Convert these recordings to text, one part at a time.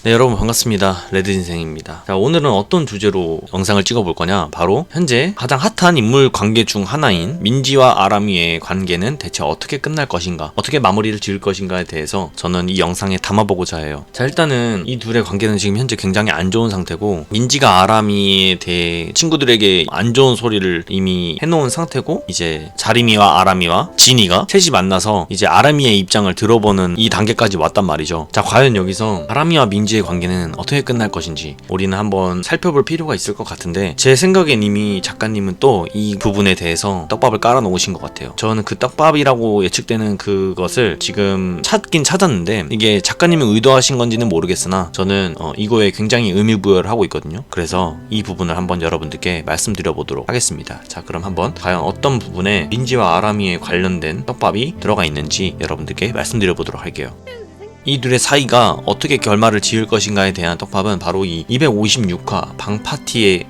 네, 여러분 반갑습니다. 레드인생입니다. 자, 오늘은 어떤 주제로 영상을 찍어볼 거냐? 바로 현재 가장 핫한 인물 관계 중 하나인 민지와 아람이의 관계는 대체 어떻게 끝날 것인가, 어떻게 마무리를 지을 것인가에 대해서 저는 이 영상에 담아보고자 해요. 자, 일단은 이 둘의 관계는 지금 현재 굉장히 안 좋은 상태고, 민지가 아람이에 대해 친구들에게 안 좋은 소리를 이미 해놓은 상태고, 이제 자리미와 아람이와 진이가 셋이 만나서 이제 아람이의 입장을 들어보는 이 단계까지 왔단 말이죠. 자, 과연 여기서 아람이와 민지의 관계는 어떻게 끝날 것인지 우리는 한번 살펴볼 필요가 있을 것 같은데, 제 생각엔 이미 작가님은 또 이 부분에 대해서 떡밥을 깔아 놓으신 것 같아요. 저는 그 떡밥이라고 예측되는 그것을 지금 찾긴 찾았는데, 이게 작가님이 의도하신 건지는 모르겠으나 저는 이거에 굉장히 의미부여를 하고 있거든요. 그래서 이 부분을 한번 여러분들께 말씀드려 보도록 하겠습니다. 자, 그럼 한번 과연 어떤 부분에 민지와 아람이에 관련된 떡밥이 들어가 있는지 여러분들께 말씀드려 보도록 할게요. 이 둘의 사이가 어떻게 결말을 지을 것인가에 대한 떡밥은 바로 이 256화 방파티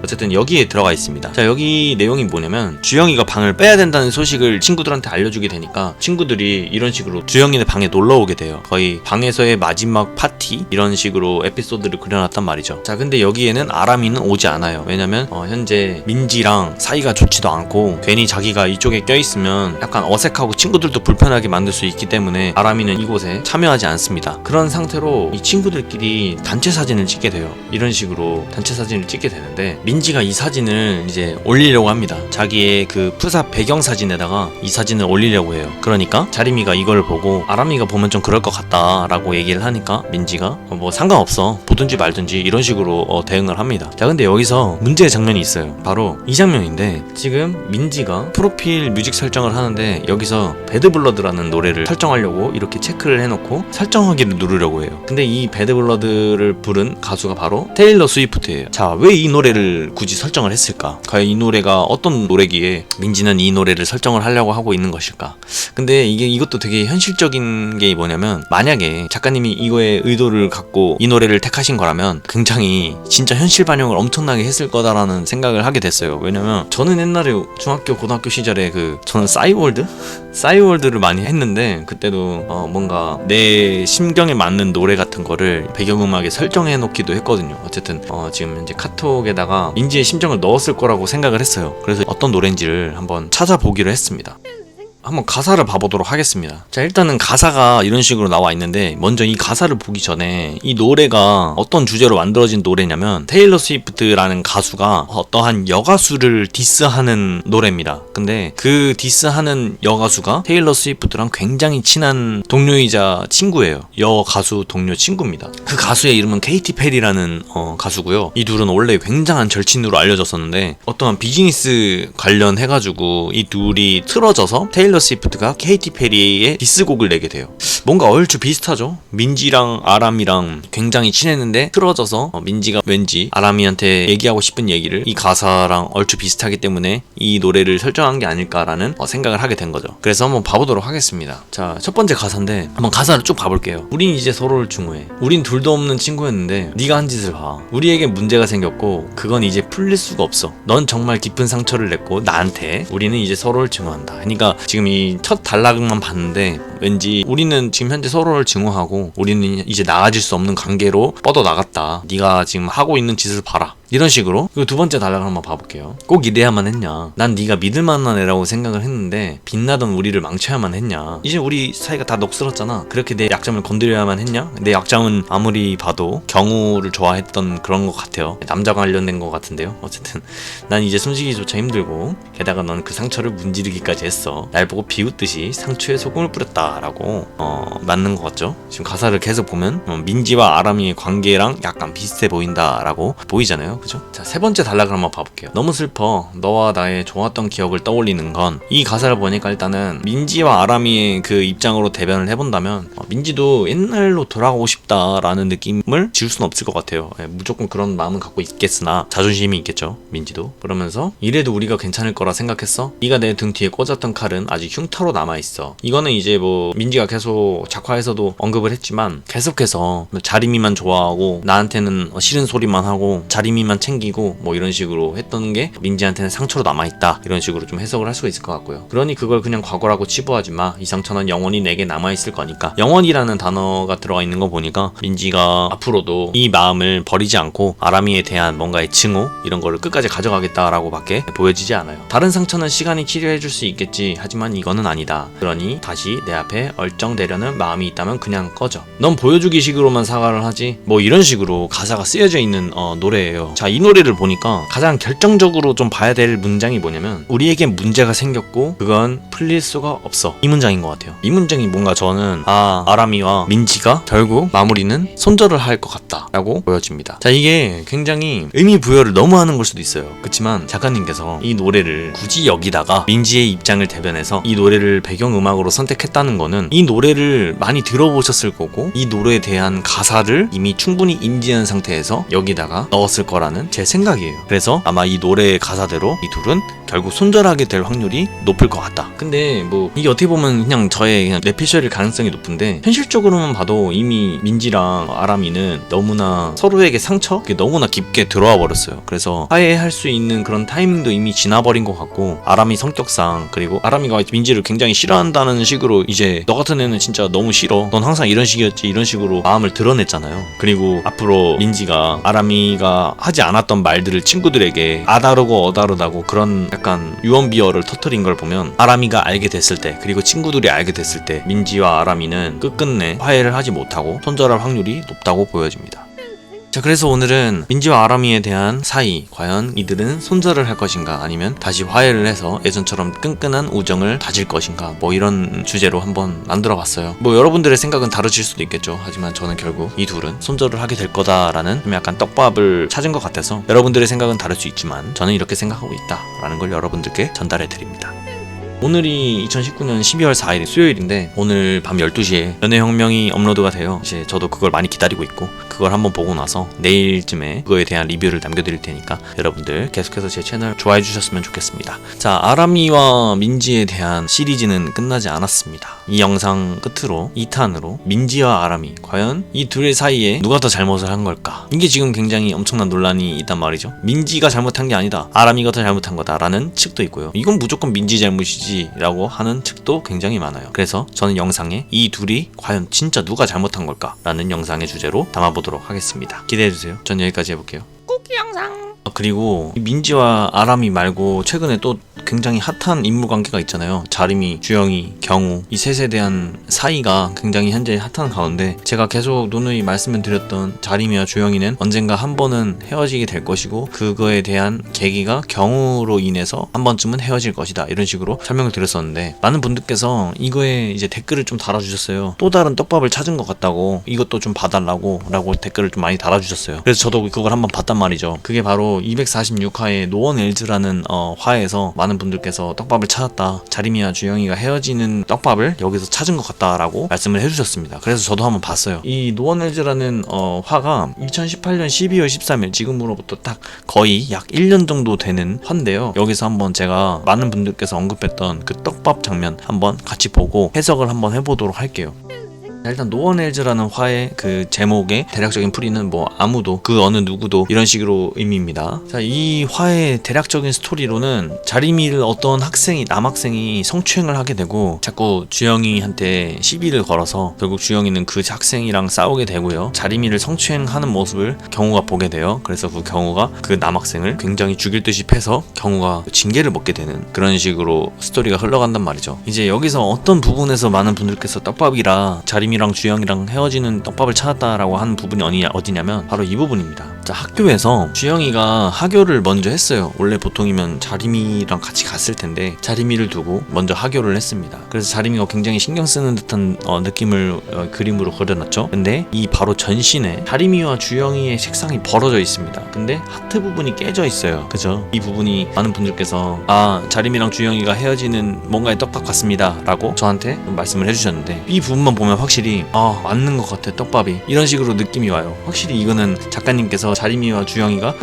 어쨌든 여기에 들어가 있습니다. 자, 여기 내용이 뭐냐면, 주영이가 방을 빼야 된다는 소식을 친구들한테 알려주게 되니까 친구들이 이런 식으로 주영이네 방에 놀러 오게 돼요. 거의 방에서의 마지막 파티 이런 식으로 에피소드를 그려놨단 말이죠. 자, 근데 여기에는 아람이는 오지 않아요. 왜냐면 현재 민지랑 사이가 좋지도 않고, 괜히 자기가 이쪽에 껴있으면 약간 어색하고 친구들도 불편하게 만들 수 있기 때문에 아람이는 이곳에 참여하지 않습니다. 그런 상태로 이 친구들끼리 단체 사진을 찍게 돼요. 이런 식으로 단체 사진을 찍게 되는데, 민지가 이 사진을 이제 올리려고 합니다. 자기의 그 푸사 배경 사진에다가 이 사진을 올리려고 해요. 그러니까 자리미가 이걸 보고, 아람이가 보면 좀 그럴 것 같다 라고 얘기를 하니까 민지가 뭐 상관없어, 보든지 말든지 이런 식으로 대응을 합니다. 자, 근데 여기서 문제의 장면이 있어요. 바로 이 장면인데, 지금 민지가 프로필 뮤직 설정을 하는데 여기서 배드블러드라는 노래를 설정하려고 이렇게 체크를 해놓고 설정하기를 누르려고 해요. 근데 이 배드블러드를 부른 가수가 바로 테일러 스위프트예요. 자, 왜 이 노래를 굳이 설정을 했을까? 과연 이 노래가 어떤 노래기에 민지는 이 노래를 설정을 하려고 하고 있는 것일까? 근데 이것도 되게 현실적인 게 뭐냐면, 만약에 작가님이 이거에 의도를 갖고 이 노래를 택하신 거라면 굉장히 진짜 현실 반영을 엄청나게 했을 거다라는 생각을 하게 됐어요. 왜냐면 저는 옛날에 중학교 고등학교 시절에 저는 싸이월드를 많이 했는데, 그때도 뭔가 내 심경에 맞는 노래 같은 거를 배경음악에 설정해 놓기도 했거든요. 어쨌든 지금 현재 카톡에다가 민지의 심정을 넣었을 거라고 생각을 했어요. 그래서 어떤 노래인지를 한번 찾아보기로 했습니다. 한번 가사를 봐보도록 하겠습니다. 자, 일단은 가사가 이런 식으로 나와 있는데, 먼저 이 가사를 보기 전에 이 노래가 어떤 주제로 만들어진 노래냐면, 테일러 스위프트라는 가수가 어떠한 여가수를 디스하는 노래입니다. 근데 그 디스하는 여가수가 테일러 스위프트랑 굉장히 친한 동료이자 친구예요. 여가수 동료 친구입니다. 그 가수의 이름은 케이티 페리라는 가수고요. 이 둘은 원래 굉장한 절친으로 알려졌었는데, 어떠한 비즈니스 관련해가지고 이 둘이 틀어져서 테일러 스위프트가 케이티 페리의 디스곡을 내게 돼요. 뭔가 얼추 비슷하죠? 민지랑 아람이랑 굉장히 친했는데 틀어져서 민지가 왠지 아람이한테 얘기하고 싶은 얘기를 이 가사랑 얼추 비슷하기 때문에 이 노래를 설정한 게 아닐까라는 생각을 하게 된 거죠. 그래서 한번 봐보도록 하겠습니다. 자, 첫 번째 가사인데 한번 가사를 쭉 봐볼게요. 우린 이제 서로를 중요해. 우린 둘도 없는 친구였는데 네가 한 짓을 봐. 우리에게 문제가 생겼고 그건 이제 풀릴 수가 없어. 넌 정말 깊은 상처를 냈고 나한테. 우리는 이제 서로를 증오한다. 그러니까 지금 이 첫 단락만 봤는데 왠지 우리는 지금 현재 서로를 증오하고 우리는 이제 나아질 수 없는 관계로 뻗어나갔다. 네가 지금 하고 있는 짓을 봐라. 이런 식으로. 그리고 두 번째 단락을 한번 봐볼게요. 꼭 이래야만 했냐. 난 네가 믿을만한 애라고 생각을 했는데 빛나던 우리를 망쳐야만 했냐. 이제 우리 사이가 다 녹슬었잖아. 그렇게 내 약점을 건드려야만 했냐. 내 약점은 아무리 봐도 경우를 좋아했던 그런 것 같아요. 남자 관련된 것 같은데요. 어쨌든 난 이제 숨쉬기조차 힘들고, 게다가 넌 그 상처를 문지르기까지 했어. 날 보고 비웃듯이 상처에 소금을 뿌렸다 라고 맞는 것 같죠. 지금 가사를 계속 보면 민지와 아람이의 관계랑 약간 비슷해 보인다 라고 보이잖아요. 그죠? 자, 세 번째 단락을 한번 봐볼게요. 너무 슬퍼. 너와 나의 좋았던 기억을 떠올리는 건. 이 가사를 보니까 일단은 민지와 아람이의 그 입장으로 대변을 해본다면 민지도 옛날로 돌아가고 싶다라는 느낌을 지울 수는 없을 것 같아요. 무조건 그런 마음은 갖고 있겠으나 자존심이 있겠죠, 민지도. 그러면서 이래도 우리가 괜찮을 거라 생각했어? 네가 내 등 뒤에 꽂았던 칼은 아직 흉터로 남아있어. 이거는 이제 또 민지가 계속 작화에서도 언급을 했지만 계속해서 자림이만 좋아하고 나한테는 싫은 소리만 하고 자림이만 챙기고 뭐 이런 식으로 했던 게 민지한테는 상처로 남아있다, 이런 식으로 좀 해석을 할 수가 있을 것 같고요. 그러니 그걸 그냥 과거라고 치부하지 마. 이 상처는 영원히 내게 남아있을 거니까. 영원이라는 단어가 들어가 있는 거 보니까 민지가 앞으로도 이 마음을 버리지 않고 아람이에 대한 뭔가의 증오 이런 거를 끝까지 가져가겠다라고 밖에 보여지지 않아요. 다른 상처는 시간이 치료해줄 수 있겠지, 하지만 이거는 아니다. 그러니 다시 내 앞에 얼쩡대려는 마음이 있다면 그냥 꺼져. 넌 보여주기 식으로만 사과를 하지, 뭐 이런 식으로 가사가 쓰여져 있는 노래예요. 자, 이 노래를 보니까 가장 결정적으로 좀 봐야 될 문장이 뭐냐면, 우리에게 문제가 생겼고 그건 풀릴 수가 없어, 이 문장인 것 같아요. 이 문장이 뭔가 저는 아람이와 민지가 결국 마무리는 손절을 할 것 같다 라고 보여집니다. 자, 이게 굉장히 의미 부여를 너무 하는 걸 수도 있어요. 그렇지만 작가님께서 이 노래를 굳이 여기다가 민지의 입장을 대변해서 이 노래를 배경음악으로 선택했다는 거는 이 노래를 많이 들어보셨을 거고 이 노래에 대한 가사를 이미 충분히 인지한 상태에서 여기다가 넣었을 거라는 제 생각이에요. 그래서 아마 이 노래의 가사대로 이 둘은 결국 손절하게 될 확률이 높을 것 같다. 근데 뭐 이게 어떻게 보면 그냥 저의 그냥 뇌피셜일 가능성이 높은데, 현실적으로만 봐도 이미 민지랑 아람이는 너무나 서로에게 상처? 그게 너무나 깊게 들어와 버렸어요. 그래서 화해할 수 있는 그런 타이밍도 이미 지나버린 것 같고, 아람이 성격상, 그리고 아람이가 민지를 굉장히 싫어한다는 식으로 이제 너 같은 애는 진짜 너무 싫어, 넌 항상 이런 식이었지, 이런 식으로 마음을 드러냈잖아요. 그리고 앞으로 민지가 아람이가 하지 않았던 말들을 친구들에게 아다르고 어다르다고 그런 약간 유언비어를 터뜨린 걸 보면, 아람이가 알게 됐을 때, 그리고 친구들이 알게 됐을 때 민지와 아람이는 끝끝내 화해를 하지 못하고 손절할 확률이 높다고 보여집니다. 자, 그래서 오늘은 민지와 아람이에 대한 사이, 과연 이들은 손절을 할 것인가, 아니면 다시 화해를 해서 예전처럼 끈끈한 우정을 다질 것인가, 뭐 이런 주제로 한번 만들어 봤어요. 뭐 여러분들의 생각은 다르실 수도 있겠죠. 하지만 저는 결국 이 둘은 손절을 하게 될 거다라는 좀 약간 떡밥을 찾은 것 같아서, 여러분들의 생각은 다를 수 있지만 저는 이렇게 생각하고 있다 라는 걸 여러분들께 전달해 드립니다. 오늘이 2019년 12월 4일 수요일인데, 오늘 밤 12시에 연애혁명이 업로드가 돼요. 이제 저도 그걸 많이 기다리고 있고, 그걸 한번 보고 나서 내일쯤에 그거에 대한 리뷰를 남겨드릴 테니까 여러분들 계속해서 제 채널 좋아해 주셨으면 좋겠습니다. 자, 아람이와 민지에 대한 시리즈는 끝나지 않았습니다. 이 영상 끝으로 2탄으로 민지와 아람이, 과연 이 둘의 사이에 누가 더 잘못을 한 걸까, 이게 지금 굉장히 엄청난 논란이 있단 말이죠. 민지가 잘못한 게 아니다, 아람이가 더 잘못한 거다 라는 측도 있고요, 이건 무조건 민지 잘못이지 라고 하는 측도 굉장히 많아요. 그래서 저는 영상에 이 둘이 과연 진짜 누가 잘못한 걸까 라는 영상의 주제로 담아보도록 하겠습니다. 기대해주세요. 전 여기까지 해볼게요. 쿠키 영상. 그리고 민지와 아람이 말고 최근에 또 굉장히 핫한 인물 관계가 있잖아요. 자림이, 주영이, 경우, 이 셋에 대한 사이가 굉장히 현재 핫한 가운데, 제가 계속 누누이 말씀을 드렸던 자림이와 주영이는 언젠가 한 번은 헤어지게 될 것이고, 그거에 대한 계기가 경우로 인해서 한 번쯤은 헤어질 것이다, 이런 식으로 설명을 드렸었는데, 많은 분들께서 이거에 이제 댓글을 좀 달아주셨어요. 또 다른 떡밥을 찾은 것 같다고, 이것도 좀 봐달라고 라고 댓글을 좀 많이 달아주셨어요. 그래서 저도 그걸 한번 봤단 말이죠. 그게 바로 246화의 노원 엘즈라는 화에서 많은 분들께서 떡밥을 찾았다, 자림이와 주영이가 헤어지는 떡밥을 여기서 찾은 것 같다라고 말씀을 해주셨습니다. 그래서 저도 한번 봤어요. 이 노원 엘즈라는 화가 2018년 12월 13일, 지금으로부터 딱 거의 약 1년 정도 되는 화인데요. 여기서 한번 제가 많은 분들께서 언급했던 그 떡밥 장면 한번 같이 보고 해석을 한번 해보도록 할게요. 일단 노원 엘즈라는 화의 그 제목의 대략적인 풀이는 뭐 아무도, 그 어느 누구도, 이런 식으로 의미입니다. 자, 이 화의 대략적인 스토리로는 자림이를 어떤 남학생이 성추행을 하게 되고, 자꾸 주영이한테 시비를 걸어서 결국 주영이는 그 학생이랑 싸우게 되고요, 자림이를 성추행하는 모습을 경우가 보게 돼요. 그래서 그 경우가 그 남학생을 굉장히 죽일 듯이 패서 경우가 징계를 먹게 되는 그런 식으로 스토리가 흘러간단 말이죠. 이제 여기서 어떤 부분에서 많은 분들께서 떡밥이라 자림이 랑 주영이랑 헤어지는 떡밥을 찾았다라고 하는 부분이 어디냐면 바로 이 부분입니다. 자, 학교에서 주영이가 하교를 먼저 했어요. 원래 보통이면 자림이랑 같이 갔을 텐데 자림이를 두고 먼저 하교를 했습니다. 그래서 자림이가 굉장히 신경 쓰는 듯한 느낌을 그림으로 그려놨죠. 근데 이 바로 전신에 자림이와 주영이의 색상이 벌어져 있습니다. 근데 하트 부분이 깨져 있어요. 그죠? 이 부분이 많은 분들께서 자림이랑 주영이가 헤어지는 뭔가의 떡밥 같습니다 라고 저한테 말씀을 해주셨는데, 이 부분만 보면 확실히 맞는 것 같아, 떡밥이, 이런 식으로 느낌이 와요. 확실히 이거는 작가님께서 자리미와 주영이가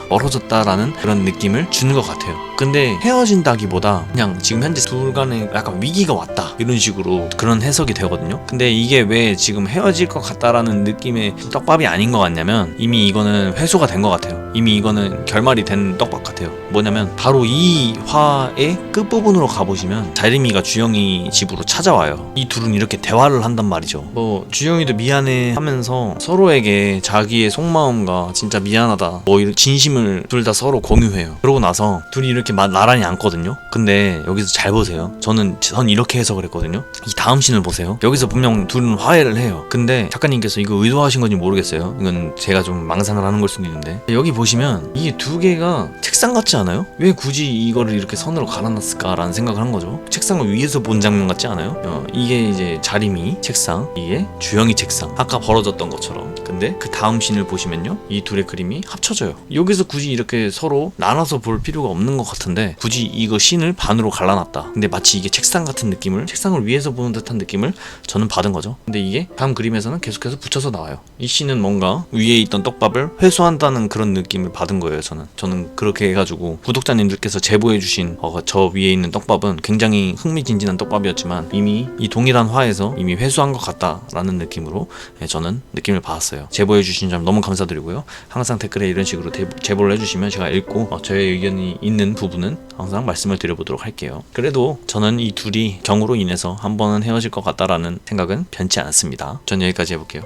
멀어졌다라는 그런 느낌을 주는 것 같아요. 근데 헤어진다기보다 그냥 지금 현재 둘 간에 약간 위기가 왔다 이런 식으로 그런 해석이 되거든요. 근데 이게 왜 지금 헤어질 것 같다라는 느낌의 떡밥이 아닌 것 같냐면 이미 이거는 회수가 된 것 같아요. 이미 이거는 결말이 된 떡밥 같아요. 뭐냐면 바로 이 화의 끝부분으로 가보시면 자리미가 주영이 집으로 찾아와요. 이 둘은 이렇게 대화를 한단 말이죠. 뭐 주영이도 미안해 하면서 서로에게 자기의 속마음과 진짜 미안하다 뭐 이런 진심을 둘 다 서로 공유해요. 그러고 나서 둘이 이렇게 나란히 앉거든요. 근데 여기서 잘 보세요. 전 이렇게 해석을 했거든요. 이 다음 씬을 보세요. 여기서 분명 둘은 화해를 해요. 근데 작가님께서 이거 의도하신 건지 모르겠어요. 이건 제가 좀 망상을 하는 걸 수도 있는데 여기 보시면 이게 두 개가 책상 같지 않아요? 왜 굳이 이거를 이렇게 선으로 갈아놨을까라는 생각을 한 거죠. 책상을 위에서 본 장면 같지 않아요? 이게 이제 자리미 책상, 이게 주영이 책상, 아까 벌어졌던 것처럼. 근데 그 다음 씬을 보시면요, 이 둘의 그림이 합쳐져요. 여기서 굳이 이렇게 서로 나눠서 볼 필요가 없는 것 같은데 굳이 이거 씬을 반으로 갈라놨다. 근데 마치 이게 책상 같은 느낌을, 책상을 위에서 보는 듯한 느낌을 저는 받은 거죠. 근데 이게 다음 그림에서는 계속해서 붙여서 나와요. 이 씬은 뭔가 위에 있던 떡밥을 회수한다는 그런 느낌을 받은 거예요. 저는 그렇게 해가지고 구독자님들께서 제보해주신 저 위에 있는 떡밥은 굉장히 흥미진진한 떡밥이었지만 이미 이 동일한 화에서 이미 회수한 것 같다라는 느낌으로 저는 느낌을 받았어요. 제보해주신 점 너무 감사드리고요. 항상 댓글에 이런 식으로 제보를 해주시면 제가 읽고 저의 의견이 있는 부분은 항상 말씀을 드려보도록 할게요. 그래도 저는 이 둘이 경우로 인해서 한 번은 헤어질 것 같다라는 생각은 변치 않습니다. 전 여기까지 해볼게요.